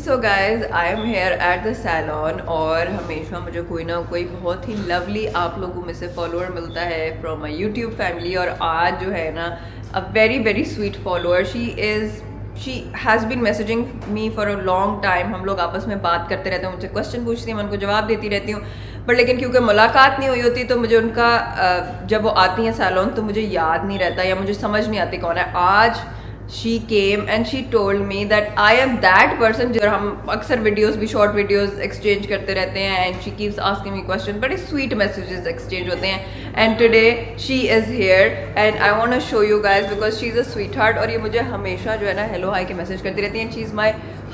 So guys I am here at the salon और हमेशा मुझे कोई ना कोई बहुत ही लवली आप लोगों में से फॉलोअर मिलता है फ्रॉम माई यूट्यूब फैमिली। और आज जो है ना a very very sweet follower, she has been messaging me for a long time. हम लोग आपस में बात करते रहते हैं, मुझसे क्वेश्चन पूछती हैं, मैं उनको जवाब देती रहती हूँ। बट लेकिन क्योंकि मुलाकात नहीं हुई होती तो मुझे उनका जब वो आती हैं सैलॉन तो मुझे याद नहीं रहता या मुझे समझ नहीं आती कौन है। आज she came and she told me that I am that person जो हम अक्सर वीडियोस भी शॉर्ट वीडियोस एक्सचेंज करते रहते हैं and she keeps asking me question, बड़े स्वीट मैसेजेस एक्सचेंज होते हैं। And today she is here and I want to show you guys because she is a sweetheart. और ये मुझे हमेशा जो है ना हेलो हाई के मैसेज करती रहती हैं। She is my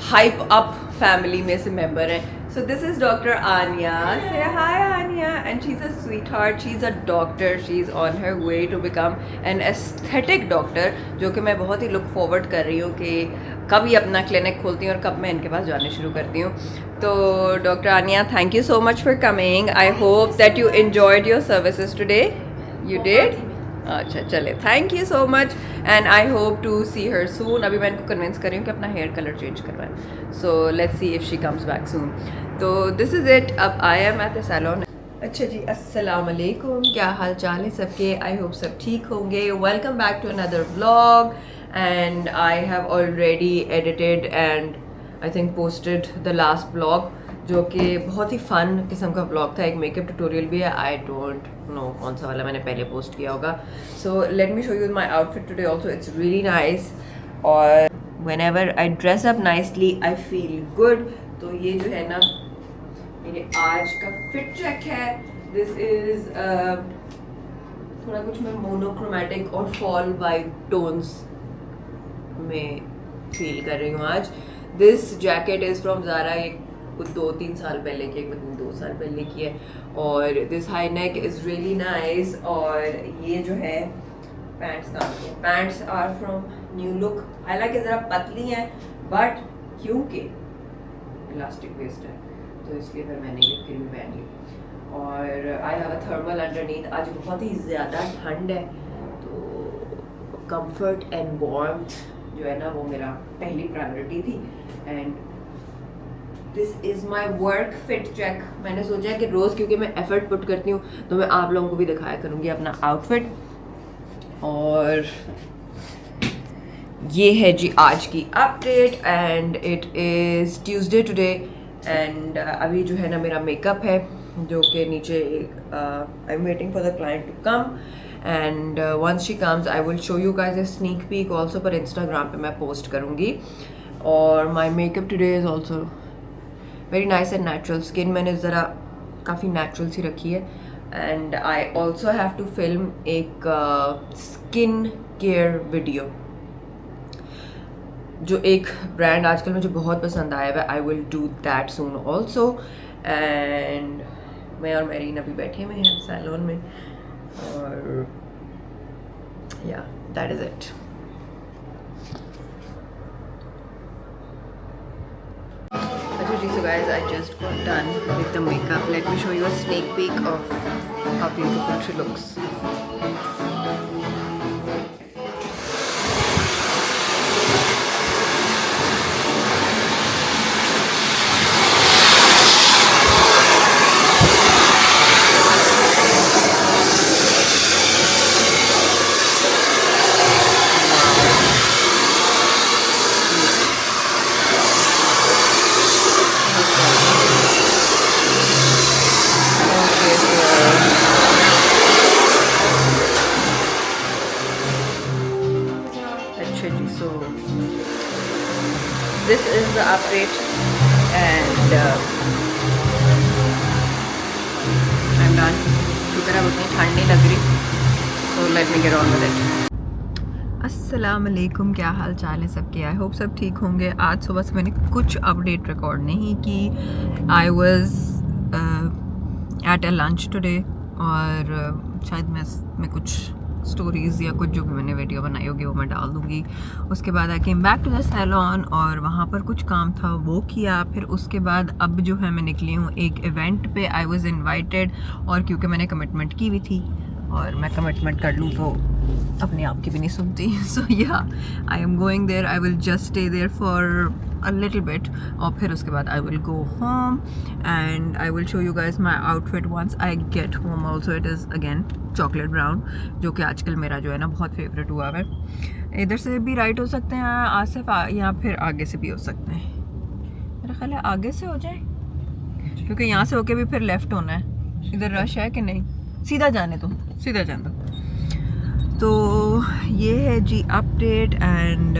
hype up family में से मेंबर हैं। So this is Dr. Anya. Say hi, Anya. And she's a sweetheart. She's a doctor. She's on her way to become an aesthetic doctor. जो कि मैं बहुत ही look forward कर रही हूँ कि कब ये अपना clinic खोलती हूँ और कब मैं इनके पास जाने शुरू करती हूँ। तो Dr. Anya, thank you so much for coming. I hope that you enjoyed your services today. You did? अच्छा चले, thank you so much and I hope to see her soon. अभी मैं इनको कन्विंस कर रही हूँ कि अपना हेयर कलर चेंज करवाएं। So let's see if she comes back soon. तो दिस इज़ इट। अब I am at the salon. अच्छा जी, अस्सलाम वालेकुम, क्या हाल चाल है सबके? आई होप सब ठीक होंगे। Welcome back to another vlog and I have already edited and I think posted the last vlog जो कि बहुत ही फ़न किस्म का व्लॉग था। एक मेकअप ट्यूटोरियल भी है, आई डोंट नो कौन सा वाला मैंने पहले पोस्ट किया होगा। So let me show you my outfit today also, it's really nice. और whenever I dress up nicely I feel good. तो ये जो है ना मेरे आज का फिट चेक है। दिस इज़ थोड़ा कुछ मैं मोनोक्रोमेटिक और फॉल वाइट टोन्स में फील कर रही हूँ आज। This jacket is from Zara, एक 2-3 साल पहले की, एक 2 साल पहले की है। और this high neck is really nice. और ये जो है पैंट्स कहाँ की है? Pants are from New Look. हालांकि ज़रा पतली हैं बट क्योंकि इलास्टिक वेस्ट है तो इसलिए फिर मैंने ये क्रीम पहन ली। और I have a thermal underneath. आज बहुत ही ज़्यादा ठंड है तो कंफर्ट एंड वार्मथ जो है ना वो मेरा पहली प्रायोरिटी थी। And this is my work fit check. मैंने सोचा है कि रोज़ क्योंकि मैं एफर्ट पुट करती हूँ तो मैं आप लोगों को भी दिखाया करूँगी अपना आउटफिट। और ये है जी आज की update and it is Tuesday today. And अभी जो है ना मेरा मेकअप है जो कि नीचे I am waiting for the client to come and once she comes I will show you guys a sneak peek also, पर इंस्टाग्राम पे मैं पोस्ट करूँगी। और my makeup today is also very nice and natural. Skin मैंने ज़रा काफ़ी natural सी रखी है। And I also have to film एक स्किन केयर वीडियो जो एक ब्रांड आजकल मुझे बहुत पसंद आया है। I will do that soon also. And मैं और मेरीन अभी बैठे हुए हैं सैलून में और या that is it. So guys, I just got done with the makeup. Let me show you a sneak peek of how beautiful she looks. So this is the update and I'm done. शुक्र है उतनी ठंड नहीं लग रही। So let me get on with it. अस्सलाम वालेकुम, क्या हाल चाल है सबके? आई होप सब ठीक होंगे। आज सुबह से मैंने कुछ अपडेट रिकॉर्ड नहीं की। I was at a lunch today और शायद मैं कुछ स्टोरीज़ या कुछ जो भी मैंने वीडियो बनाई होगी वो मैं डाल दूँगी। उसके बाद I came back to the salon और वहाँ पर कुछ काम था वो किया। फिर उसके बाद अब जो है मैं निकली हूँ एक इवेंट पे। आई वाज इनवाइटेड और क्योंकि मैंने कमिटमेंट की हुई थी और मैं कमिटमेंट कर लूँ तो अपने आप की भी नहीं सुनती. So yeah I am going there. I will just stay there for a little bit और फिर उसके बाद I will go home and I will show you guys my outfit once I get home. Also it is again chocolate brown, जो कि आजकल मेरा जो है ना बहुत फेवरेट हुआ है. इधर से भी राइट हो सकते हैं आसिफ, या फिर आगे से भी हो सकते हैं. मेरा ख्याल है आगे से हो जाए, क्योंकि यहाँ से होके भी फिर लेफ़्ट होना है. इधर रश है कि नहीं? सीधा जाने दो, सीधा जाने दो. तो ये है जी अपडेट. एंड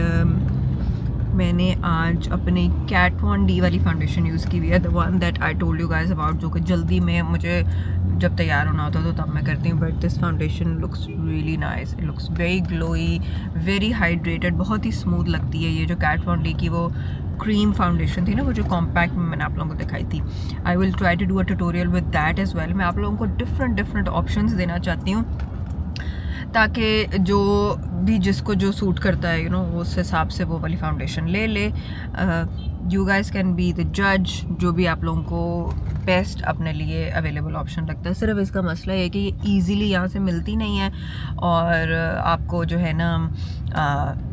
मैंने आज अपनी कैट वन डी वाली फाउंडेशन यूज़ की हुई है, the one that I told you guys about, जो कि जल्दी में मुझे जब तैयार होना होता तो तब मैं करती हूँ. But this foundation looks really nice. It looks very glowy, very hydrated, बहुत ही स्मूथ लगती है. ये जो कैट वन डी की वो क्रीम फाउंडेशन थी ना, वो जो कॉम्पैक्ट में मैंने आप लोगों को दिखाई थी, I will try to do a tutorial with that as well. मैं आप लोगों को डिफरेंट ऑप्शंस देना चाहती हूँ, ताकि जो भी जिसको जो सूट करता है यू नो उस हिसाब से वो वाली फाउंडेशन ले ले. You guys can be the जज, जो भी आप लोगों को बेस्ट अपने लिए अवेलेबल ऑप्शन लगता है. सिर्फ इसका मसला है कि ये ईज़िली यहाँ से मिलती नहीं है और आपको जो है ना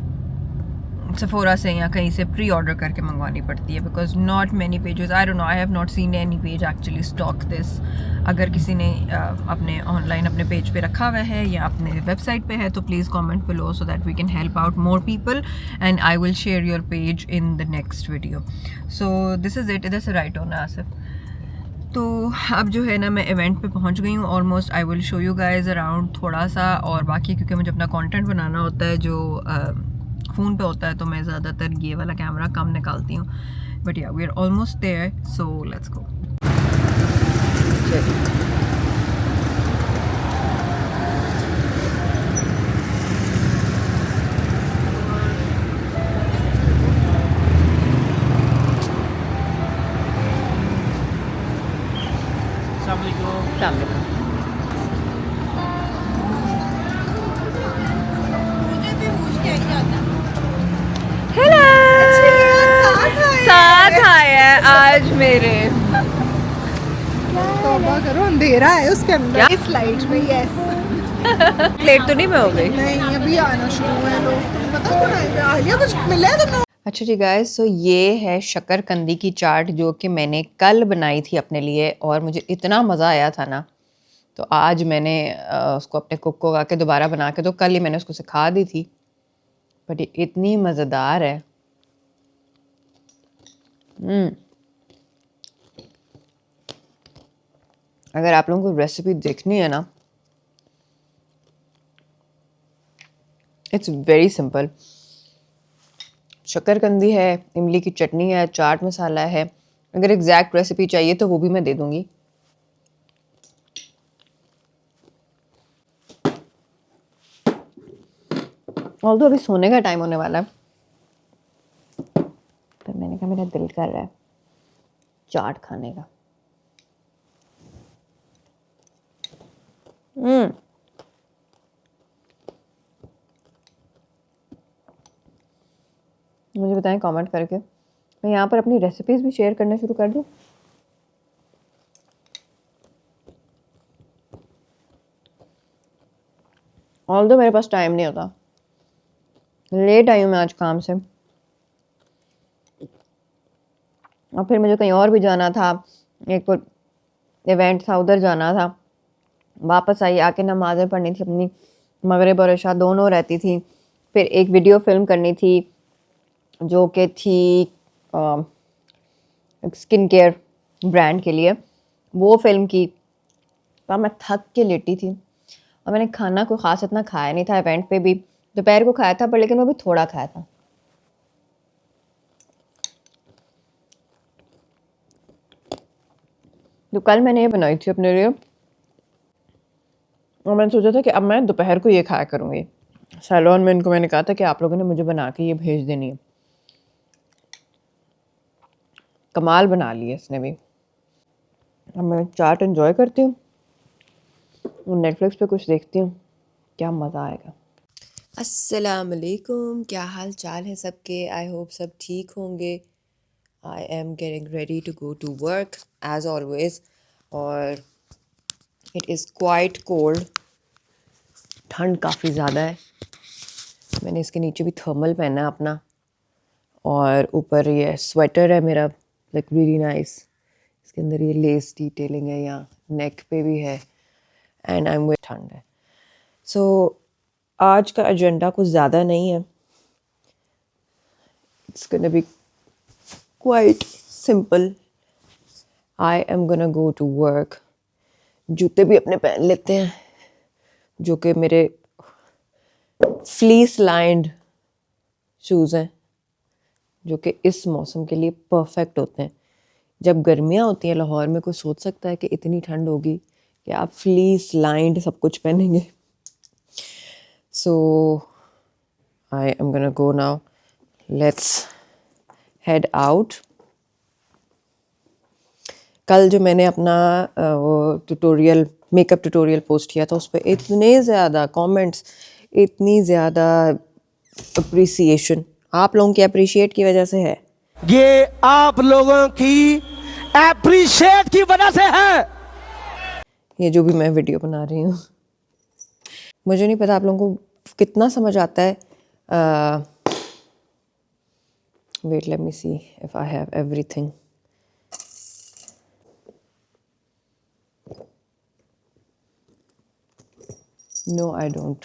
सफोरा से या कहीं से प्री ऑर्डर करके मंगवानी पड़ती है. Because not many pages, I don't know, I have not seen any page actually stock this. अगर किसी ने अपने ऑनलाइन अपने पेज पे रखा हुआ है या अपने वेबसाइट पे है तो please comment below so that we can help out more people and I will share your page in the next video. So this is it. इधर से राइट होना आसिफ. तो अब जो है ना मैं इवेंट पे पहुंच गई हूँ almost. I will show you guys around थोड़ा सा और बाकी, क्योंकि मुझे अपना कंटेंट बनाना होता है जो फ़ोन पे होता है, तो मैं ज़्यादातर ये वाला कैमरा कम निकालती हूँ. But yeah we are almost there, so let's go. Hello, साथ आया है आज मेरे. तौबा करो, अंधेरा है उसके अंदर इस लाइट में. यस. प्लेट तो नहीं मैं हो गई. नहीं, अभी आना शुरू हुए लोग. पता है आलिया कुछ मिला है तुम्हें? अच्छा जी गाइस, सो ये है शकरकंदी की चाट जो कि मैंने कल बनाई थी अपने लिए और मुझे इतना मज़ा आया था ना, तो आज मैंने उसको अपने कुक को आके दोबारा बना के, तो कल ही मैंने उसको सिखा दी थी. बट ये इतनी मज़ेदार है. अगर आप लोगों को रेसिपी देखनी है ना, इट्स वेरी सिंपल. शकरकंदी है, इमली की चटनी है, चाट मसाला है. अगर एग्जैक्ट रेसिपी चाहिए तो वो भी मैं दे दूंगी. ऑल्दो अभी सोने का टाइम होने वाला है, तो मैंने कहा मेरा दिल कर रहा है चाट खाने का. मुझे बताएं कमेंट करके, मैं यहाँ पर अपनी रेसिपीज़ भी शेयर करना शुरू कर दूँ. ऑल्दो मेरे पास टाइम नहीं होता, लेट आई हूँ मैं आज काम से और फिर मुझे कहीं और भी जाना था, एक इवेंट था उधर जाना था. वापस आई, आके नमाज़ें पढ़नी थी अपनी, मगरिब और इशा दोनों रहती थी. फिर एक वीडियो फिल्म करनी थी जो कि थी स्किन केयर ब्रांड के लिए, वो फिल्म की. तो मैं थक के लेटी थी और मैंने खाना कोई ख़ास इतना खाया नहीं था. इवेंट पे भी दोपहर को खाया था, पर लेकिन वो भी थोड़ा खाया था. तो कल मैंने ये बनाई थी अपने लिए और मैंने सोचा था कि अब मैं दोपहर को ये खाया करूँगी. सैलून में इनको मैंने कहा था कि आप लोगों ने मुझे बना के ये भेज देनी है. कमाल बना ली है इसने भी. अब मैं चाट एंजॉय करती हूँ और नेटफ्लिक्स पे कुछ देखती हूँ, क्या मज़ा आएगा. अस्सलाम वालेकुम, क्या हाल चाल है सबके. आई होप सब ठीक होंगे. I am getting ready to go to work as always और इट इज़ क्वाइट कोल्ड. ठंड काफ़ी ज़्यादा है। मैंने इसके नीचे भी थर्मल पहना है अपना, और ऊपर ये स्वेटर है मेरा, लाइक रियली नाइस। इसके अंदर ये लेस डिटेलिंग है, यहाँ नेक पे भी है, एंड आई एम विद ठंड है। सो आज का एजेंडा कुछ ज़्यादा नहीं है, it's gonna be quite simple. I am gonna go to work. जूते भी अपने पहन लेते हैं, जो कि मेरे फ्लीस लाइंड शूज़ हैं, जो कि इस मौसम के लिए परफेक्ट होते हैं। जब गर्मियाँ होती हैं लाहौर में, कोई सोच सकता है कि इतनी ठंड होगी कि आप फ्लीस लाइंड सब कुछ पहनेंगे। So I am gonna go now, let's head out. कल जो मैंने अपना वो ट्यूटोरियल, मेकअप ट्यूटोरियल पोस्ट किया था, उस पर इतने ज़्यादा कमेंट्स, इतनी ज़्यादा अप्रिसिएशन आप लोगों की अप्रिशिएट की वजह से है। ये आप लोगों की एप्रिशिएट की वजह से है। ये जो भी मैं वीडियो बना रही हूँ, मुझे नहीं पता आप लोगों को कितना समझ आता है। Wait, let me see if I have everything. No, I don't.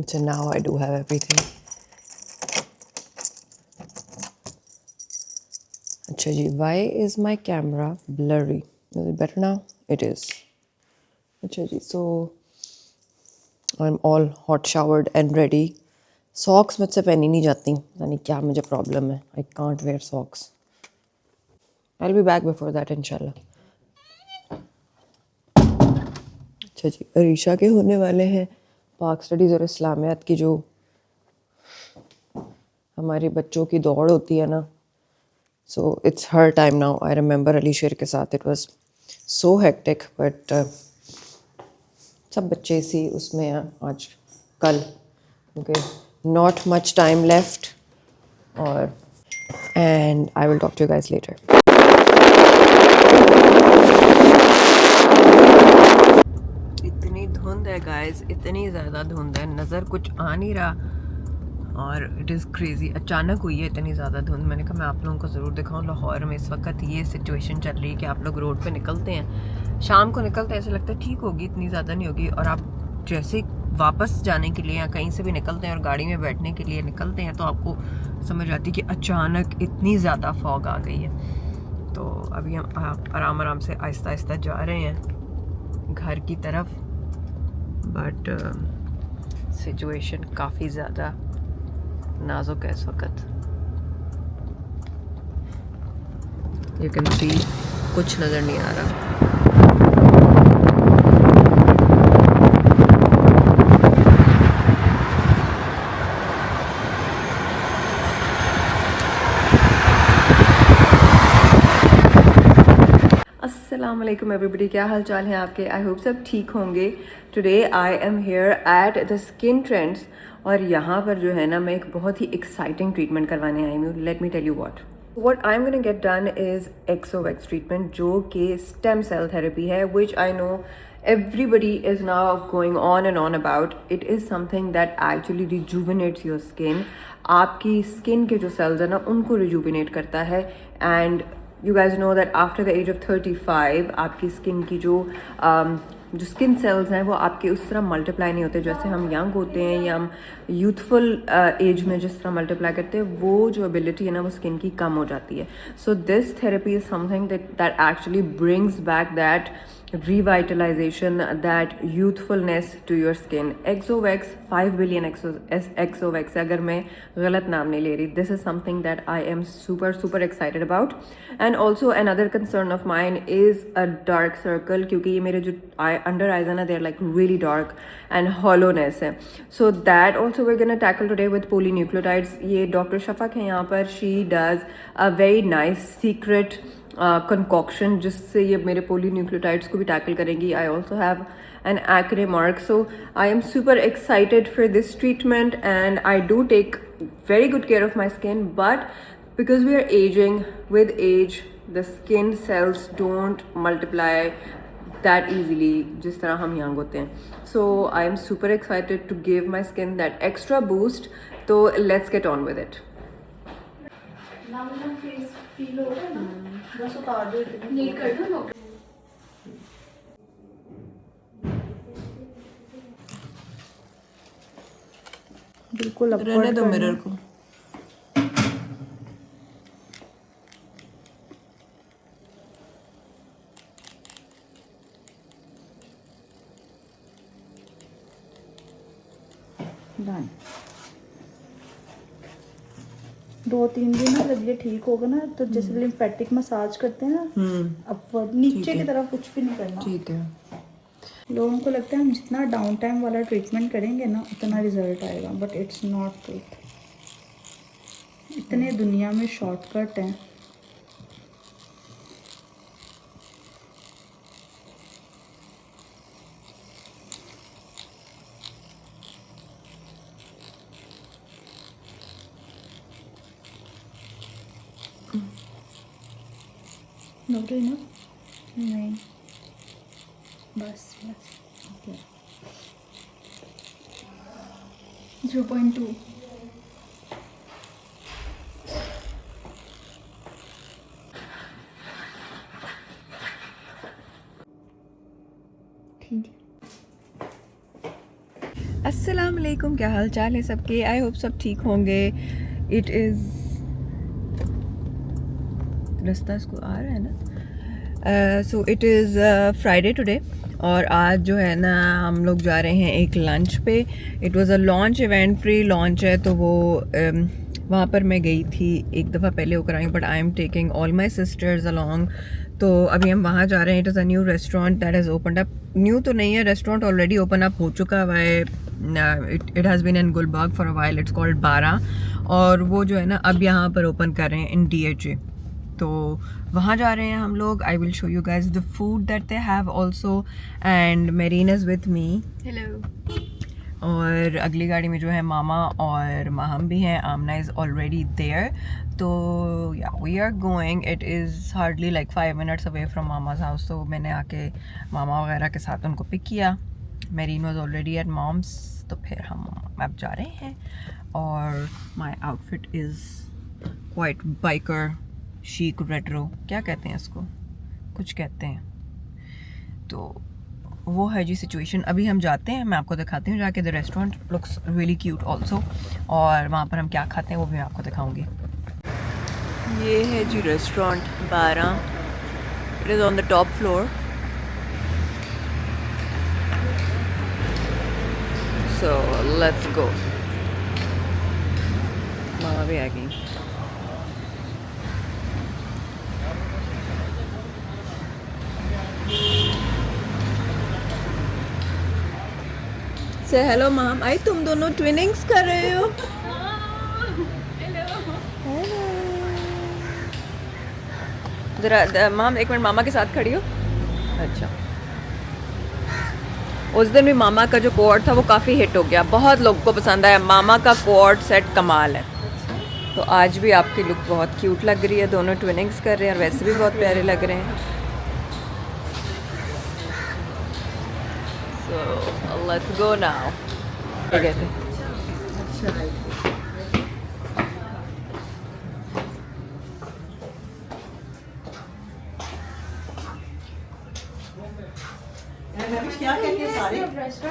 So now I do have everything. अच्छा जी, why is my camera blurry? Is it better now? It is. अच्छा जी, so I'm all hot showered and ready. Socks मुझसे पहनी नहीं जाती, पता नहीं क्या मुझे प्रॉब्लम है। I can't wear socks. I'll be back before that इंशाल्लाह। अच्छा जी, अरीशा के होने वाले हैं पाक स्टडीज़ और इस्लामियात की, जो हमारे बच्चों की दौड़ होती है ना, so it's her time now. I remember Ali Sher के साथ it was so hectic, but सब बच्चे इसी उसमें हैं आज कल, क्योंकि नॉट मच टाइम लेफ्ट। और and I will talk to you guys later. इतनी धुंध है गाइस, इतनी ज़्यादा धुंध है, नज़र कुछ आ नहीं रहा, और इट इज़ क्रेज़ी। अचानक हुई है इतनी ज़्यादा धुंध। मैंने कहा मैं आप लोगों को ज़रूर दिखाऊं। लाहौर में इस वक्त ये सिचुएशन चल रही है कि आप लोग रोड पे निकलते हैं, शाम को निकलते हैं, ऐसा लगता है ठीक होगी, इतनी ज़्यादा नहीं होगी, और आप जैसे वापस जाने के लिए या कहीं से भी निकलते हैं और गाड़ी में बैठने के लिए निकलते हैं, तो आपको समझ आती है कि अचानक इतनी ज़्यादा फॉग आ गई है। तो अभी हम आराम आराम से आहिस्ता आहिस्ता जा रहे हैं घर की तरफ, बट सिचुएशन काफ़ी ज़्यादा नाजुक है इस वक्त। यू कैन सी कुछ नज़र नहीं आ रहा। अस्सलाम वालेकुम एवरीबडी, क्या हाल चाल है आपके? आई होप सब ठीक होंगे। Today I am here at the skin trends, और यहाँ पर जो है ना, मैं एक बहुत ही एक्साइटिंग ट्रीटमेंट करवाने आई हूँ। Let me tell you what I'm going to get done is XOX treatment, जो कि stem cell therapy है, which I know everybody is now going on and on about. It is something that actually rejuvenates your skin. आपकी skin के जो cells है ना, उनको rejuvenate करता है, and you guys know that after the age of 35 आपकी skin की जो स्किन सेल्स हैं वो आपके उस तरह मल्टीप्लाई नहीं होते जैसे हम यंग होते हैं या हम यूथफुल एज में जिस तरह मल्टीप्लाई करते हैं। वो जो एबिलिटी है ना, वो स्किन की कम हो जाती है। So this therapy is something that actually brings back that revitalization, that youthfulness to your skin. XOX 5 billion XOX, अगर मैं गलत नाम नहीं ले रही, this is something that I am super excited about. And also another concern of mine is a dark circle, क्योंकि ये मेरे जो under eyes है ना, they're like really dark, and hollowness है. So that also we're gonna tackle today with polynucleotides. ये doctor Shafaq है यहाँ पर, she does a very nice secret concoction जिससे ये मेरे पोलीन्यूक्लियोटाइड्स को भी टैकल करेंगी. I also have an acne mark, so I am super excited for this treatment, and I do take very good care of my skin, but because we are aging. With age, the skin cells don't multiply that easily जिस तरह हम young होते हैं. So I am super excited to give my skin that extra boost. So let's get on with it. बिल्कुल रहने दो mirror को. Done. 2-3 दिन ना जब ये ठीक होगा ना तो जैसे लिम्फेटिक मसाज करते हैं ना अपवर्ड नीचे की तरफ कुछ भी नहीं करना. ठीक है. लोगों को लगता है हम जितना डाउन टाइम वाला ट्रीटमेंट करेंगे ना उतना रिजल्ट आएगा, बट इट्स नॉट ट्रूथ. इतने दुनिया में शॉर्टकट हैं. लग रही ना? नहीं, बस ओके. 0.2. ठीक है. अस्सलाम वालेकुम, क्या हाल चाल है सबके. आई होप सब ठीक होंगे. इट इज़ रास्ता इसको आ रहा है ना. So it is Friday today और आज जो है ना हम लोग जा रहे हैं एक लंच पे. It was a launch event, pre launch है तो वो वहाँ पर मैं गई थी एक दफ़ा पहले होकर आई, but I am taking all my sisters along. तो अभी हम वहाँ जा रहे हैं. It is a new restaurant that has opened up. New तो नहीं है, रेस्टोरेंट ऑलरेडी ओपन अप हो चुका हुआ है. It has been in Gulberg for a while. It's called 12 और वो जो है ना अब यहाँ पर ओपन कर रहे हैं इन DHA. तो वहाँ जा रहे हैं हम लोग. आई will show you guys the food that they have also. And marine is with me. Hello. और अगली गाड़ी में जो है मामा और माहम भी हैं. Amna is already there. तो yeah we are going. It is hardly like 5 minutes away from mama's house. तो मैंने आके मामा वगैरह के साथ उनको पिक किया. Mareen was already at mom's. तो फिर हम अब जा रहे हैं. और my outfit is quite biker chic retro, क्या कहते हैं इसको, कुछ कहते हैं. तो वो है जी सिचुएशन. अभी हम जाते हैं, मैं आपको दिखाती हूँ जाके. The restaurant looks really cute also. और वहाँ पर हम क्या खाते हैं वो भी मैं आपको दिखाऊंगी. ये है जी restaurant 12. It is on the top floor. So let's go. मामा भी आ गई. से हेलो माम. आई तुम दोनों ट्विनिंग्स कर रहे हो. जरा माम एक मिनट मामा के साथ खड़ी हो. अच्छा. उस दिन भी मामा का जो कोट था वो काफ़ी हिट हो गया, बहुत लोगों को पसंद आया. मामा का कोट सेट कमाल है. तो आज भी आपकी लुक बहुत क्यूट लग रही है. दोनों ट्विनिंग्स कर रहे हैं और वैसे भी बहुत प्यारे लग रहे हैं. So let's go now. क्या कहते हैं? क्या कहते हैं सारे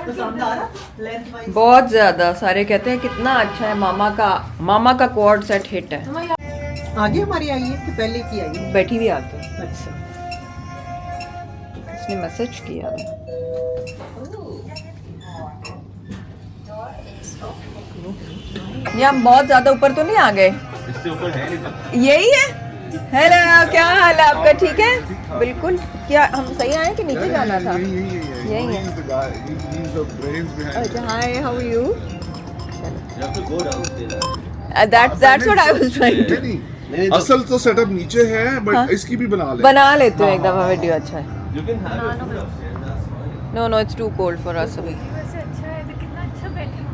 पसंद आ रहा लेंथ वाइज. बहुत ज़्यादा. सारे कहते हैं कितना अच्छा है. मामा का कोड सेट हिट है. आगे हमारी आई है कि पहले की आई है? बैठी भी आके अच्छा. इसने मैसेज किया. ये हम बहुत ज़्यादा ऊपर तो नहीं आ गए? इससे ऊपर है नहीं. यही है. हेलो, क्या हाल है आपका? ठीक है बिल्कुल. क्या हम सही आए कि नीचे जाना था? यही है. अच्छा, hi, how are you? That's what I was trying to. असल तो सेटअप नीचे है, बट हाँ? इसकी भी बना लेते हो एक दफा वीडियो. अच्छा है. You can have it. No it's too cold for us अभी. वैसे अच्छा है तो कितना अच्छा बैठे हो.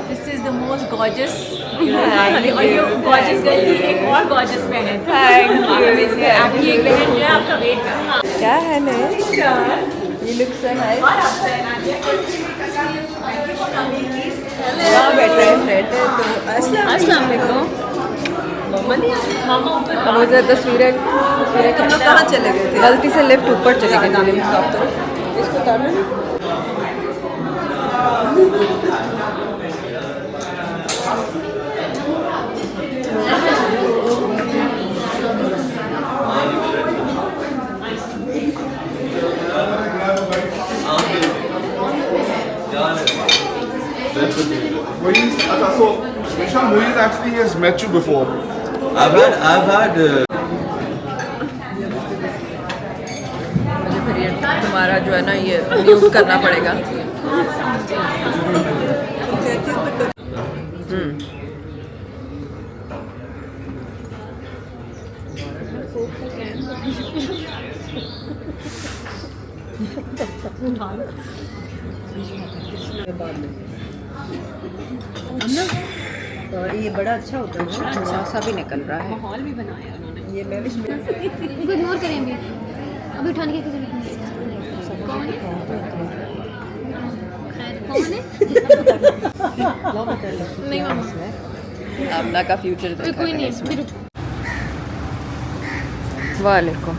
This is the most gorgeous. और ये gorgeous girl की एक और gorgeous बहन है. आपकी एक बहन जो है आपका वेट कर. क्या है मैं? ये लुक सो नाइस. यहाँ बैठ रहे हैं फ्रेंड. तो अस्सलाम वालेकुम. मामा ऊपर अब मुझे तस्वीरें कहाँ चले गए थे? गलती से लेफ्ट ऊपर चले गए थे. इसको उतारना नहीं? Moiz, so Vishal, Moiz actually has met you before. I've had मुझे फिर ये तुम्हारा जो है ना ये म्यूट करना पड़ेगा. ये बड़ा अच्छा होता है. थोड़ा सा भी निकल रहा है. हॉल भी बनाया उन्होंने. ये मैं भी इनको इग्नोर करेंगे अभी उठाने की जरूरत नहीं. कौन है? नहीं मामा आमना का फ्यूचर देखा कोई नहीं. इसमें. अभी रुक. वालेकुम.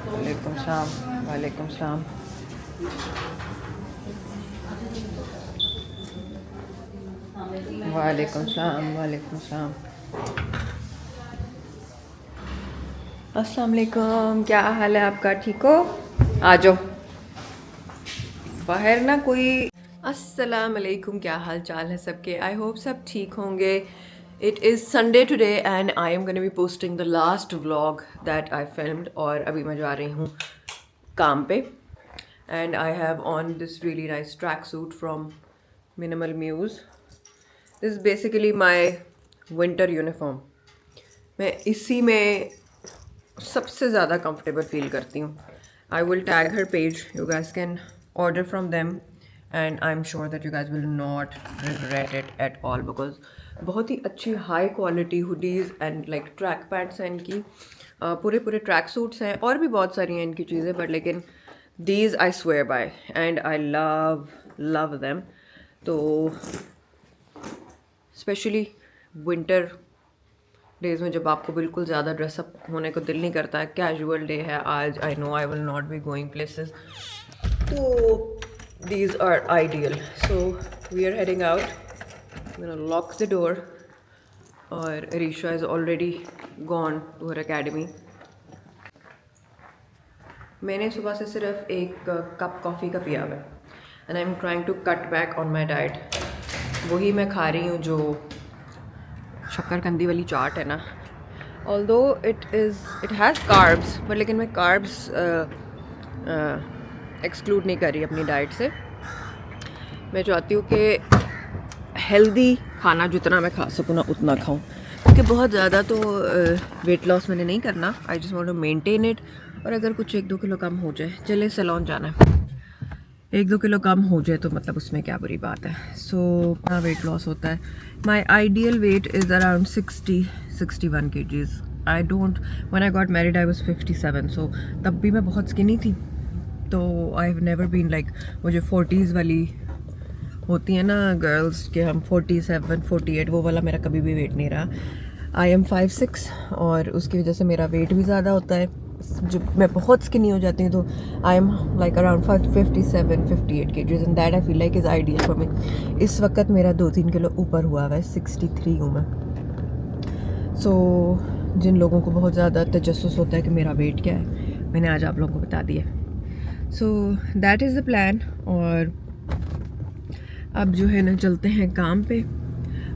वालेकुम सलाम. वालेकुम सलाम. वालेकुम सलाम. वालेकुम सलाम. अस्सलाम वालेकुम. क्या हाल है आपका? ठीक हो? आ जाओ. बाहर ना कोई. अस्सलाम वालेकुम. क्या हाल चाल है सबके? आई होप सब ठीक होंगे. It is Sunday today and I am going to be posting the last vlog that I filmed. और अभी मैं जा रही हूँ काम पे. And I have on this really nice tracksuit from Minimal Muse. This is basically my winter uniform. मैं इसी में सबसे ज़्यादा comfortable feel करती हूँ. I will tag her page. You guys can order from them. And I'm sure that you guys will not regret it at all because बहुत ही अच्छी high quality hoodies and like track pants हैं इनकी. पूरे पूरे track suits हैं और भी बहुत सारी हैं इनकी चीज़ें. बट लेकिन these I swear by and I love them. तो स्पेशली विंटर डेज में जब आपको बिल्कुल ज़्यादा ड्रेसअप होने को दिल नहीं करता है. कैजुअल डे है आज. I know I will not be going places. तो these are ideal. So we are heading out. I'm gonna lock the door. और Arisha is already gone to her academy. मैंने सुबह से सिर्फ एक कप कॉफ़ी का पिया हुआ है. And I'm trying to cut back on my diet. वही मैं खा रही हूँ जो शक्करकंदी वाली चाट है ना. Although it has carbs, but लेकिन मैं carbs एक्सक्लूड नहीं कर रही अपनी डाइट से. मैं चाहती हूँ कि हेल्दी खाना जितना मैं खा सकूँ ना उतना खाऊँ. क्योंकि बहुत ज़्यादा तो वेट लॉस मैंने नहीं करना. I just want to maintain it. और अगर कुछ 1-2 किलो कम हो जाए, चले सैलून जाना है, 1-2 किलो कम हो जाए तो मतलब उसमें क्या बुरी बात है. सो इतना वेट लॉस होता है. My ideal weight is around 60-61 kgs. I don't. When I got married I was 57. So तब भी मैं बहुत स्किनी थी. तो I have never been like वो जो 40s वाली होती है ना गर्ल्स के, हम 47, 48, वो वाला मेरा कभी भी वेट नहीं रहा. आई एम 5'6" और उसकी वजह से मेरा वेट भी ज़्यादा होता है. जब मैं बहुत स्किनी हो जाती हूँ तो I am like around 57-58 kgs and that I feel like is ideal for me. इस वक्त मेरा 2-3 किलो ऊपर हुआ हुआ है. 63 हूँ मैं. सो जिन लोगों को बहुत ज़्यादा तजस्सुस होता है कि मेरा वेट क्या है, मैंने आज आप लोगों को बता दिया. So that is the plan. और अब जो है ना चलते हैं काम पे.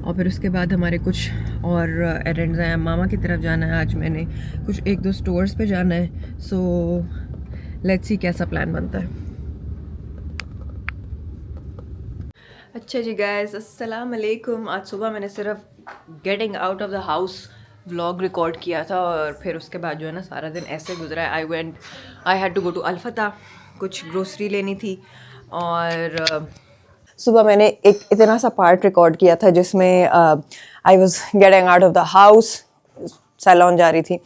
और फिर उसके बाद हमारे कुछ और एरेंड्स हैं. मामा की तरफ जाना है आज. मैंने कुछ 1-2 स्टोर्स पे जाना है. सो लेट्स सी कैसा प्लान बनता है. अच्छा जी गाइस, अस्सलाम वालेकुम. आज सुबह मैंने सिर्फ getting out of the house vlog record किया था और फिर उसके बाद जो है ना सारा दिन ऐसे गुजरा है। I had to go to Alfatah, कुछ ग्रोसरी लेनी थी और सुबह मैंने एक इतना सा पार्ट रिकॉर्ड किया था जिसमें I was getting out of the house, salon जा रही थी।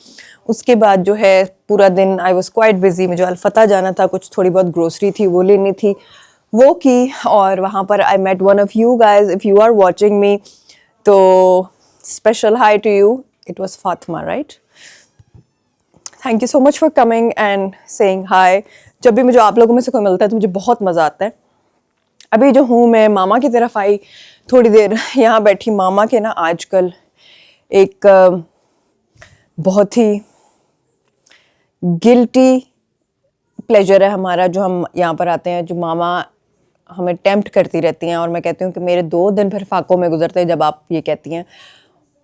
उसके बाद जो है पूरा दिन आई वॉज क्वाइट बिजी, मुझे अल्फता जाना था, कुछ थोड़ी बहुत ग्रोसरी थी वो लेनी थी, वो की। और वहाँ पर I met one of you guys, if you are watching me तो special hi to you. It was Fatima, right? Thank you so much for coming and saying hi. जब भी मुझे आप लोगों में से कोई मिलता है तो मुझे बहुत मज़ा आता है। अभी जो हूँ मैं मामा की तरफ आई, थोड़ी देर यहाँ बैठी। मामा के ना आजकल एक बहुत ही गिल्टी प्लेजर है हमारा, जो हम यहाँ पर आते हैं, जो मामा हमें टेम्प्ट करती रहती हैं। और मैं कहती हूँ कि मेरे 2 दिन फिर फाकों में गुजरते हैं जब आप ये कहती हैं।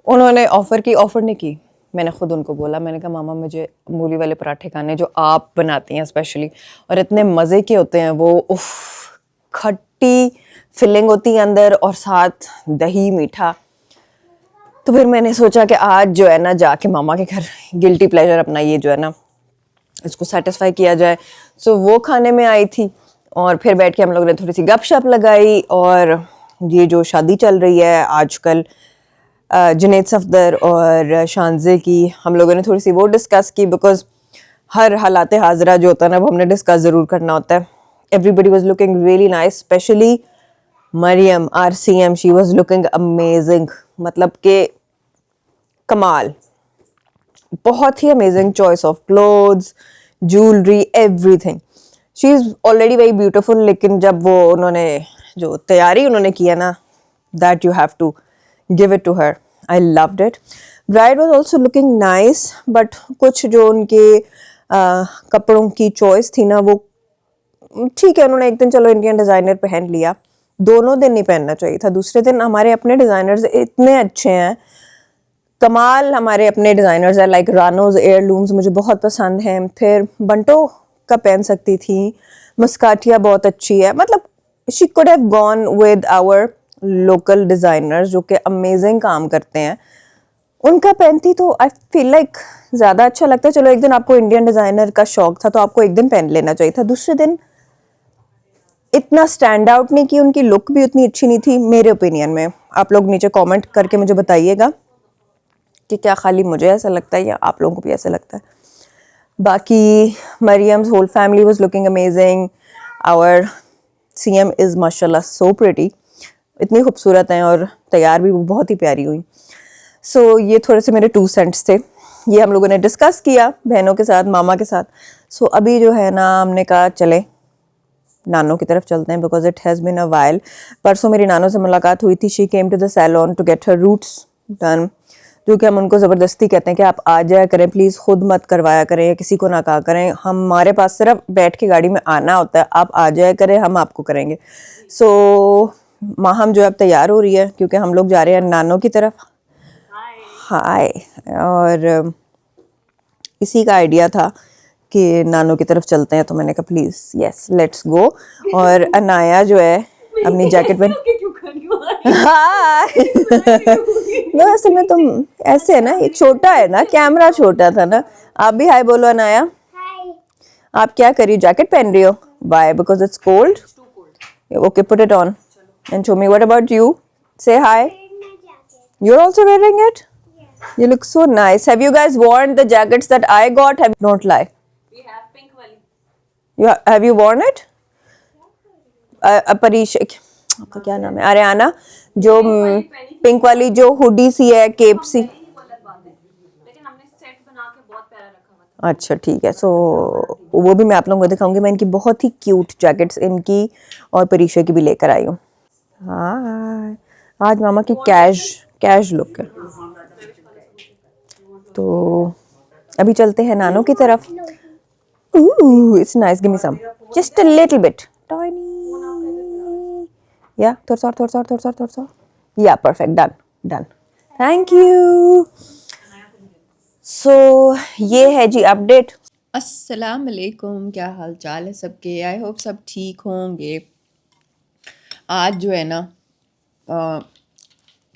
उन्होंने ऑफ़र नहीं की, मैंने ख़ुद उनको बोला, मैंने कहा मामा मुझे मूली वाले पराठे खाने जो आप बनाती हैं स्पेशली, और इतने मज़े के होते हैं वो, उफ़, खट्टी फिलिंग होती है अंदर और साथ दही मीठा। तो फिर मैंने सोचा कि आज जो है ना जाके मामा के घर गिल्टी प्लेजर अपना ये जो है ना इसको सेटिस्फाई किया जाए। सो वो खाने में आई थी और फिर बैठ के हम लोगों ने थोड़ी सी गपशप लगाई। और ये जो शादी चल रही है आजकल जुनैद सफदर और शानजे की, हम लोगों ने थोड़ी सी वो डिस्कस की, बिकॉज हर हालात हाजरा जो होता है ना वो हमने डिस्कस ज़रूर करना होता है। Everybody was looking really nice, specially Mariam R CM, she was looking amazing, मतलब कि कमाल, बहुत ही amazing choice of clothes, jewellery, everything. She is already very beautiful, लेकिन जब वो उन्होंने जो तैयारी उन्होंने किया ना, that you have to give it to her, I loved it. Bride was also looking nice, but कुछ जो उनके कपड़ों की चॉइस थी ना वो ठीक है, उन्होंने एक दिन चलो इंडियन डिज़ाइनर पहन लिया, दोनों दिन नहीं पहनना चाहिए था। दूसरे दिन हमारे अपने डिज़ाइनर्स इतने अच्छे हैं, कमाल, हमारे अपने डिज़ाइनर्स हैं, लाइक रानोज एयरलूम्स मुझे बहुत पसंद हैं। फिर बंटो का पहन सकती थी, मस्काटिया बहुत अच्छी है, मतलब she could have gone with our local designers जो कि अमेजिंग काम करते हैं, उनका पहनती तो आई फील लाइक ज़्यादा अच्छा लगता है। चलो एक दिन आपको इंडियन डिज़ाइनर का शौक था तो आपको एक दिन पहन लेना चाहिए था, दूसरे दिन इतना स्टैंड आउट नहीं की, उनकी लुक भी उतनी अच्छी नहीं थी मेरे ओपिनियन में। आप लोग नीचे कमेंट करके मुझे बताइएगा कि क्या खाली मुझे ऐसा लगता है या आप लोगों को भी ऐसा लगता है। बाकी Mariam's whole family was looking amazing, our CM is माशाल्लाह सो प्रिटी, इतनी खूबसूरत हैं और तैयार भी वो बहुत ही प्यारी हुई। सो ये थोड़े से मेरे 2 सेंट्स थे, ये हम लोगों ने डिस्कस किया बहनों के साथ, मामा के साथ। सो अभी जो है ना हमने कहा चले नानों की तरफ चलते हैं, because it has been a while. परसों मेरी नानों से मुलाकात हुई थी, she came to the salon to get her roots done, जो कि हम उनको ज़बरदस्ती कहते हैं कि आप आ जाया करें प्लीज़, खुद मत करवाया करें या किसी को ना कहा करें, हमारे पास सिर्फ बैठ के गाड़ी में आना होता है, आप आ जाया करें, हम आपको करेंगे। सो माहम जो अब तैयार हो रही है क्योंकि हम लोग जा रहे हैं नानों की तरफ। हाय, और इसी का आइडिया था कि नानों की तरफ चलते हैं, तो मैंने कहा प्लीज़ यस लेट्स गो। और अनाया जो है अपनी जैकेट पहन, हाय नो असल में तुम ऐसे है ना, ये छोटा है ना, कैमरा छोटा था ना। आप भी हाय बोलो अनाया। आप क्या कर रही हो, जैकेट पहन रही हो? Why? Because it's cold. Okay put it on and show me. What about you? Say hi. You're also wearing it? You look so nice. Have you guys worn the jackets that I got? Don't lie. We have pink wali. Have you worn it? परीश आपका क्या नाम है, Aryna, जो pink वाली जो hoodie सी है, cap सी। लेकिन हमने सेट बना के बहुत प्यारा रखा हुआ था। अच्छा ठीक है, सो वो भी मैं आप लोगों को दिखाऊंगी। मैं इनकी बहुत ही क्यूट जैकेट्स इनकी और परीशा की भी लेकर आई हूँ। हाँ, आज मामा की कैश लुक है। तो अभी चलते हैं नानों की तरफ। It's nice, give me some, just a little bit, tiny, या थोड़ा सा, या perfect, done, thank you. So ये है जी अपडेट। अस्सलाम वालेकुम, क्या हाल चाल है सबके? आई होप सब ठीक होंगे। आज जो है ना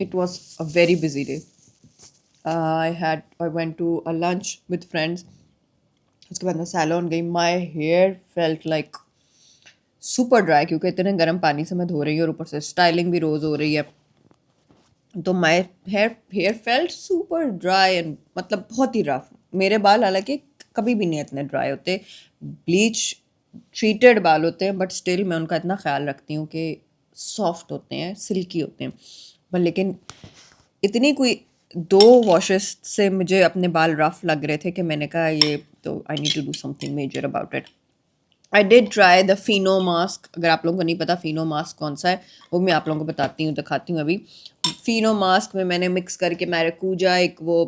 it was a very busy day. I went to a lunch with friends. उसके बाद मैं सैलून गई. My hair felt like super dry, क्योंकि इतने गर्म पानी से मैं धो रही हूँ और ऊपर से स्टाइलिंग भी रोज़ हो रही है. तो my hair felt super dry and मतलब बहुत ही रफ. मेरे बाल हालांकि कभी भी नहीं इतने ड्राई होते, ब्लीच ट्रीटेड बाल होते हैं, बट स्टिल मैं उनका इतना ख्याल रखती हूँ कि सॉफ्ट होते हैं, सिल्की होते हैं. पर लेकिन इतनी कोई 2 वॉशेस से मुझे अपने बाल रफ लग रहे थे कि मैंने कहा ये तो I need to do something major about it. I did try the Fino mask. अगर आप लोगों को नहीं पता फिनो मास्क कौन सा है, वो मैं आप लोगों को बताती हूँ, दिखाती हूँ. अभी फिनो मास्क में मैंने मिक्स करके मैराकूजा एक वो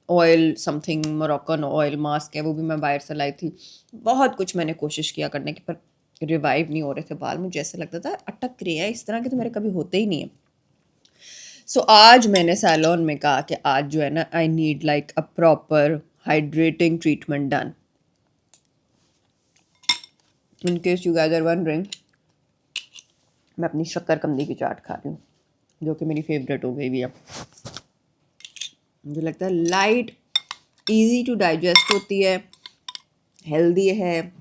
oil something Moroccan oil mask है, वो भी मैं बाहर से लाई थी. बहुत कुछ मैंने कोशिश किया करने की, पर रिवाइव नहीं हो रहे थे बाल. मुझे ऐसा लगता था अटक रहे हैं, इस तरह के तो मेरे कभी होते ही नहीं है. सो आज मैंने सैलून में कहा कि आज जो है ना I need like a proper hydrating treatment done. In case you guys are wondering, मैं अपनी शक्करकंदी की चाट खा रही हूँ, जो कि मेरी फेवरेट हो गई भी है. मुझे लगता है लाइट, इजी टू डाइजेस्ट होती है, हेल्दी है,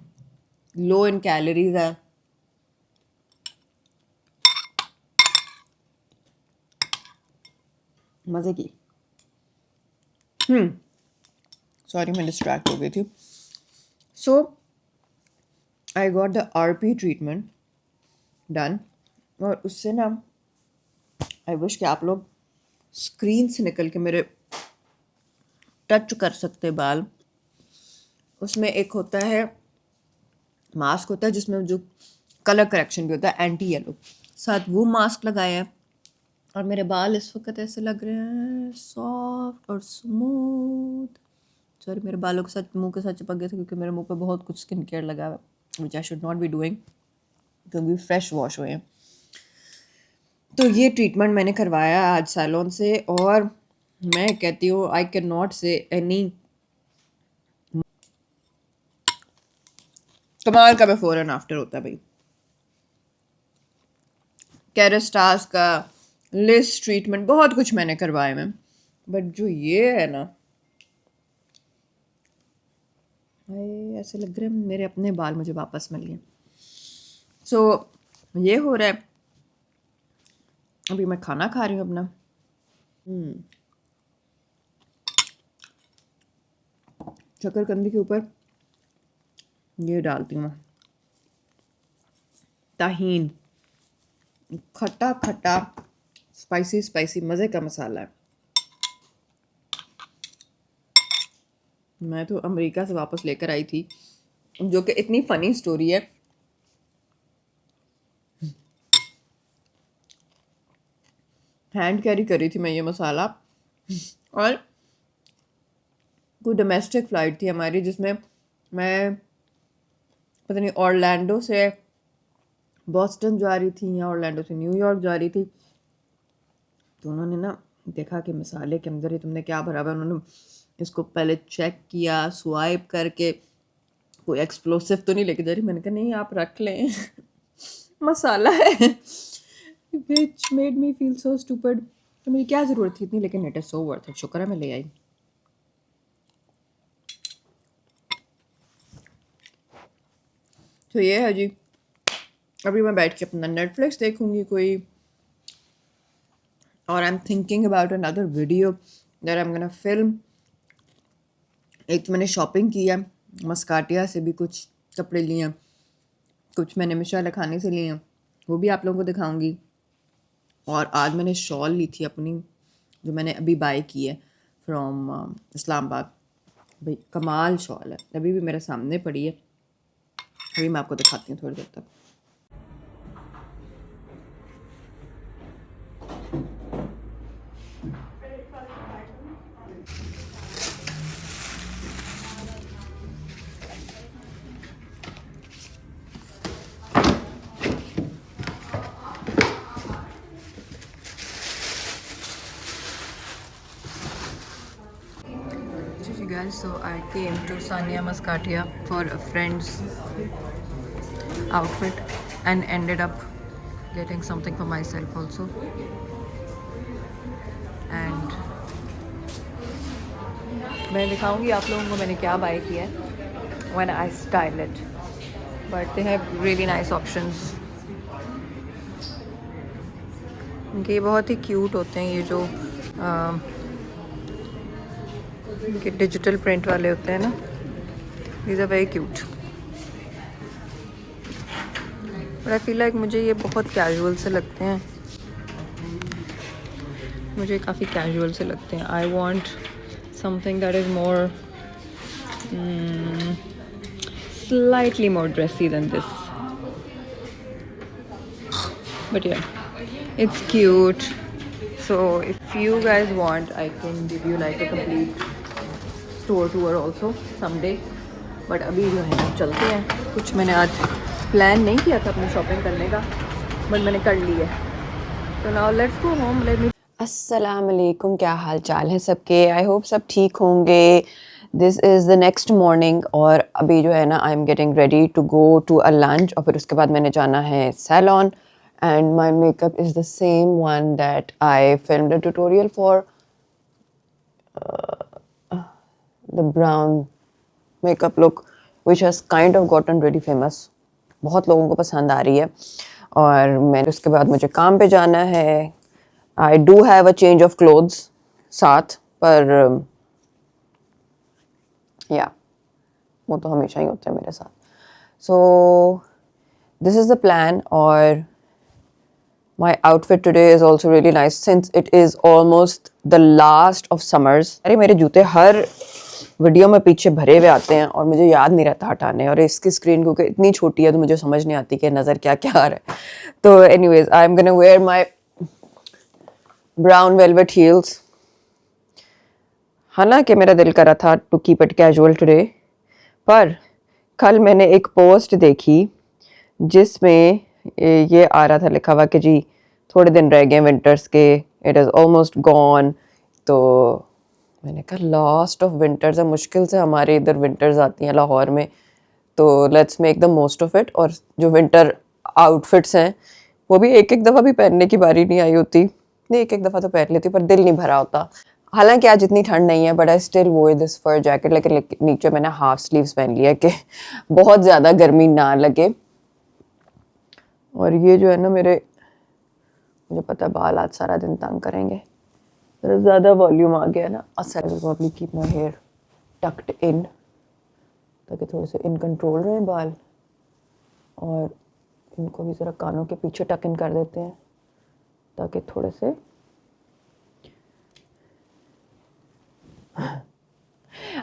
लो इन कैलोरीज है. मज़े की. सॉरी मैं डिस्ट्रैक्ट हो गई थी. So I got the RP treatment done, और उससे ना आई विश कि आप लोग स्क्रीन से निकल के मेरे टच कर सकते बाल. उसमें एक होता है मास्क होता है जिसमें जो कलर करेक्शन भी होता है, एंटी येलो, साथ वो मास्क लगाया है. और मेरे बाल इस वक्त ऐसे लग रहे हैं सॉफ्ट और स्मूथ. सॉरी मेरे बालों के साथ मुंह के साथ चिपक गए थे, क्योंकि मेरे मुंह पे बहुत कुछ स्किन केयर लगा हुआ है, which I should not be doing, क्योंकि फ्रेश वॉश हुए हैं. तो ये ट्रीटमेंट मैंने करवाया आज सैलून से, और मैं कहती हूँ आई कैन नॉट से एनी कमाल का बिफोर एंड आफ्टर होता है भाई. कैरेस्टास का लिस्ट ट्रीटमेंट बहुत कुछ मैंने करवाए में, बट जो ये है ना ऐसे लग रहा है मेरे अपने बाल मुझे वापस मिल गए. सो ये हो रहा है. अभी मैं खाना खा रही हूँ अपना. शक्करकंदी के ऊपर ये डालती हूँ मैं ताहीन, खट्टा खट्टा स्पाइसी स्पाइसी मज़े का मसाला है. मैं तो अमेरिका से वापस लेकर आई थी, जो कि इतनी फ़नी स्टोरी है. हैंड कैरी करी थी मैं ये मसाला, और कोई डोमेस्टिक फ़्लाइट थी हमारी जिसमें मैं पता नहीं ऑरलैंडो से बॉस्टन जा रही थी या ऑरलैंडो से न्यूयॉर्क जा रही थी. तो उन्होंने ना देखा कि मसाले के अंदर ही तुमने क्या भरा हुआ है. उन्होंने इसको पहले चेक किया स्वाइप करके, कोई एक्सप्लोसिव तो नहीं लेके जा रही. मैंने कहा नहीं आप रख लें मसाला है. Which made me feel so stupid. तो मेरी क्या ज़रूरत थी इतनी, लेकिन it is so worth it. शुक्र है मैं ले आई. तो ये है जी. अभी मैं बैठ के अपना नेटफ्लिक्स देखूंगी कोई, और I am thinking about another video that I am gonna film. एक तो मैंने शॉपिंग की है, मस्काटिया से भी कुछ कपड़े लिए हैं, कुछ मैंने मिशा लखानी से लिए हैं, वो भी आप लोगों को दिखाऊंगी. और आज मैंने शॉल ली थी अपनी, जो मैंने अभी बाय की है फ्रॉम इस्लामाबाद. भाई कमाल शॉल है, अभी भी मेरे सामने पड़ी है. अभी मैं आपको दिखाती हूँ थोड़ी देर तक. Guys, so I came to Sania Muscatia for a friend's outfit and ended up getting something for myself also. And मैं दिखाऊंगी आप लोगों को मैंने क्या बाय किया है when I style it, but they have really nice options. इनके बहुत ही क्यूट होते हैं ये जो इनके डिजिटल प्रिंट वाले होते हैं ना, these are very cute. But I feel like मुझे ये बहुत कैजुअल से लगते हैं, मुझे काफ़ी कैजुअल से लगते हैं। I want something that is more slightly more dressy than this, but yeah, it's cute. So if you guys want, I can give you like a complete store tour also someday, but अभी जो है ना चलते हैं। कुछ मैंने आज plan नहीं किया था अपनी शॉपिंग करने का, बट मैंने कर ली है। तो now let's go home, let me। अस्सलाम वालेकुम, क्या हाल चाल है सबके? आई होप सब ठीक होंगे। This is the next morning और अभी जो है ना I am getting ready to go to a lunch और फिर उसके बाद मैंने जाना है salon and my makeup is the same one that I filmed a tutorial for the brown makeup look which has kind of gotten really famous. बहुत लोगों को पसंद आ रही है और मैंने उसके बाद मुझे काम पे जाना है। I do have a change of clothes साथ, पर yeah, वो तो हमेशा ही होता है मेरे साथ। So this is the plan और my outfit today is also really nice since it is almost the last of summers। अरे मेरे जूते हर वीडियो में पीछे भरे हुए आते हैं और मुझे याद नहीं रहता हटाने, और इसकी स्क्रीन क्योंकि इतनी छोटी है तो मुझे समझ नहीं आती कि नज़र क्या क्या आ रहा है। तो anyways, I'm gonna wear my brown velvet heels. हालांकि मेरा दिल कर रहा था to keep it casual today, पर कल मैंने एक पोस्ट देखी जिसमें ये आ रहा था लिखा हुआ कि जी थोड़े दिन रह गए विंटर्स के, इट इज़ ऑलमोस्ट गॉन। तो मैंने कहा लास्ट ऑफ विंटर्स है, मुश्किल से हमारे इधर विंटर्स आती हैं लाहौर में, तो let's make the most of it. और जो विंटर आउटफिट्स हैं वो भी एक एक दफ़ा भी पहनने की बारी नहीं आई होती, नहीं एक एक दफ़ा तो पहन लेती पर दिल नहीं भरा होता। हालांकि आज इतनी ठंड नहीं है बट आई स्टिल वोर दिस फर जैकेट, लेकिन नीचे मैंने हाफ स्लीव्स पहन लिया कि बहुत ज़्यादा गर्मी ना लगे। और ये जो है ना मुझे पता है बाल आज सारा दिन तंग करेंगे, ज़्यादा वॉल्यूम आ गया ना। अच्छा probably keep my hair tucked in ताकि थोड़े से इन कंट्रोल रहे बाल, और इनको भी ज़रा कानों के पीछे टक इन कर देते हैं ताकि थोड़े से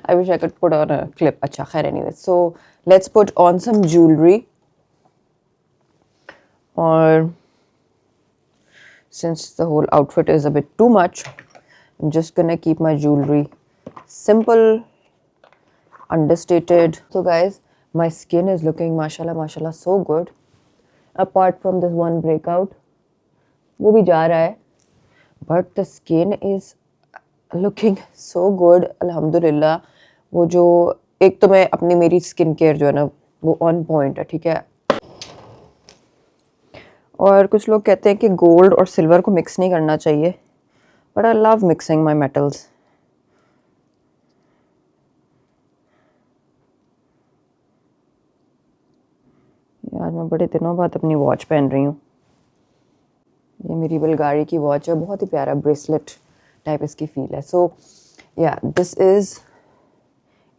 I wish I could put on a clip. अच्छा खैर anyway, so let's put on some jewelry. और since the whole outfit is a bit too much, I'm just gonna keep my jewelry simple, understated. So guys, my skin is looking mashallah so good, apart from this one breakout वो भी जा रहा है, but the skin is looking so good अल्हम्दुलिल्लाह। वो जो एक तो मैं अपनी मेरी स्किन केयर जो है ना वो ऑन पॉइंट है, ठीक है। और कुछ लोग कहते हैं कि गोल्ड और सिल्वर को मिक्स नहीं करना चाहिए, but I love mixing my metals. यार मैं बड़े दिनों बाद अपनी वॉच पहन रही हूँ, ये मेरी बल्गारी की वॉच है, बहुत ही प्यारा ब्रेसलेट टाइप इसकी फील है। सो या this is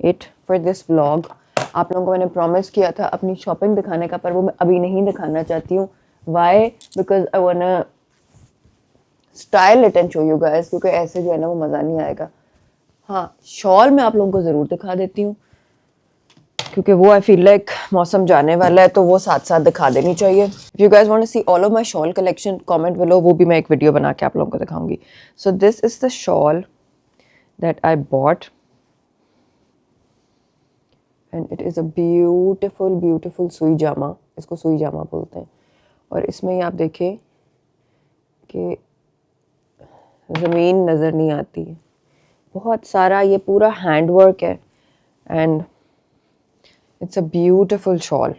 it for this vlog. आप लोगों को मैंने प्रॉमिस किया था अपनी शॉपिंग दिखाने का, पर वो मैं अभी नहीं दिखाना चाहती हूँ। Why? Because I want style it and show you guys, क्योंकि ऐसे जो है ना वो मज़ा नहीं आएगा। हाँ, शॉल मैं आप लोगों को ज़रूर दिखा देती हूँ क्योंकि वो आई फील लाइक मौसम जाने वाला है तो वो साथ साथ दिखा देनी चाहिए। If you guys want to see all of my shawl collection comment below, वो भी मैं एक वीडियो बना के आप लोगों को दिखाऊंगी। So this is the shawl that I bought and it is a beautiful सुई जामा, इसको सुई जामा बोलते हैं। और इसमें ही आप देखें कि ज़मीन नज़र नहीं आती है, बहुत सारा ये पूरा हैंड वर्क है and it's a beautiful shawl।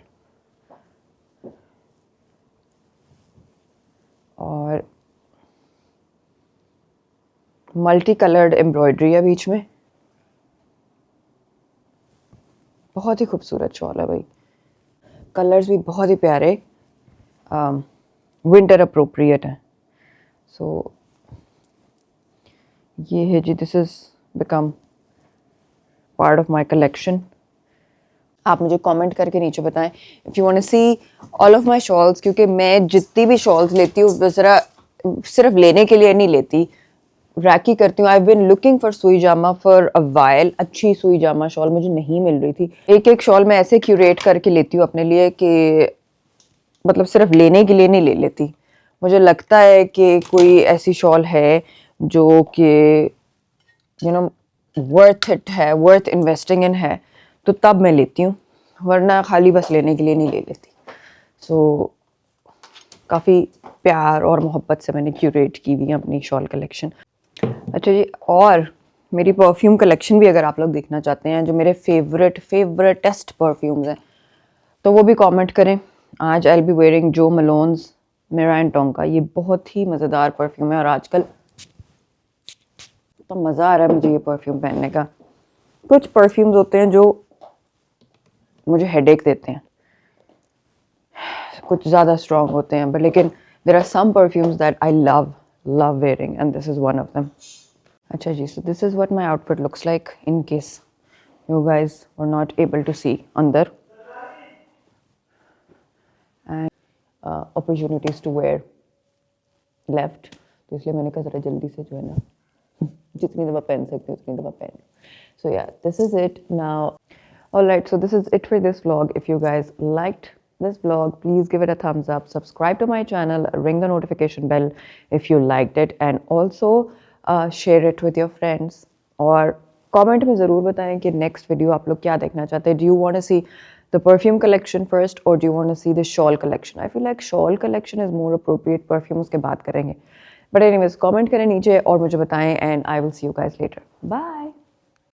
और मल्टी कलर्ड एम्ब्रॉयडरी है बीच में, बहुत ही खूबसूरत शॉल है भाई, कलर्स भी बहुत ही प्यारे, विंटर अप्रोप्रिएट है। सो ये है जी, this is become part of my collection. आप मुझे कमेंट करके नीचे बताएं if you want to see all of my shawls, क्योंकि मैं जितनी भी शॉल्स लेती हूँ सिर्फ लेने के लिए नहीं लेती, रैकी करती हूँ। आई बिन लुकिंग फॉर सुई जामा फॉर अ वाइल। अच्छी सुई जामा शॉल मुझे नहीं मिल रही थी। एक एक शॉल मैं ऐसे क्यूरेट करके लेती हूँ अपने लिए कि मतलब सिर्फ लेने के लिए नहीं ले लेती। मुझे लगता है कि कोई ऐसी शॉल है जो कि यू नो वर्थ इट है, वर्थ इन्वेस्टिंग इन है, तो तब मैं लेती हूँ, वरना खाली बस लेने के लिए नहीं ले लेती। सो काफ़ी प्यार और मोहब्बत से मैंने क्यूरेट की हुई है अपनी शॉल कलेक्शन। अच्छा जी, और मेरी परफ्यूम कलेक्शन भी अगर आप लोग देखना चाहते हैं, जो मेरे फेवरेटेस्ट परफ्यूम्स हैं, तो वो भी कमेंट करें। आज आई विल बी वेयरिंग जो मलोन्स मेरा एंड टोंग का, ये बहुत ही मज़ेदार परफ्यूम है और आजकल तो मज़ा आ रहा है मुझे ये परफ्यूम पहनने का। कुछ परफ्यूम्स होते हैं जो मुझे हेडेक देते हैं, कुछ ज़्यादा स्ट्रॉन्ग होते हैं, बट लेकिन there are some perfumes that I love wearing and this is one of them. अच्छा जी, so this is what my outfit looks like in case you guys were not able to see अंदर, and opportunities to wear left, तो इसलिए मैंने कहा ज़रा जल्दी से जो है ना जितनी दफ़ा पहन सकती हूँ उतनी दफ़ा पहन। So yeah, this is it now. Alright, so this is it for this vlog. If you guys liked this vlog, please give it a thumbs up, subscribe to my channel, ring the notification bell if you liked it, and also share it with your friends. और comment में ज़रूर बताएं कि next video आप लोग क्या देखना चाहते हैं. Do you want to see the perfume collection first or do you want to see the shawl collection? I feel like shawl collection is more appropriate. Perfume उसके बाद करेंगे. But anyways, comment करें नीचे और मुझे बताएं, and I will see you guys later. Bye.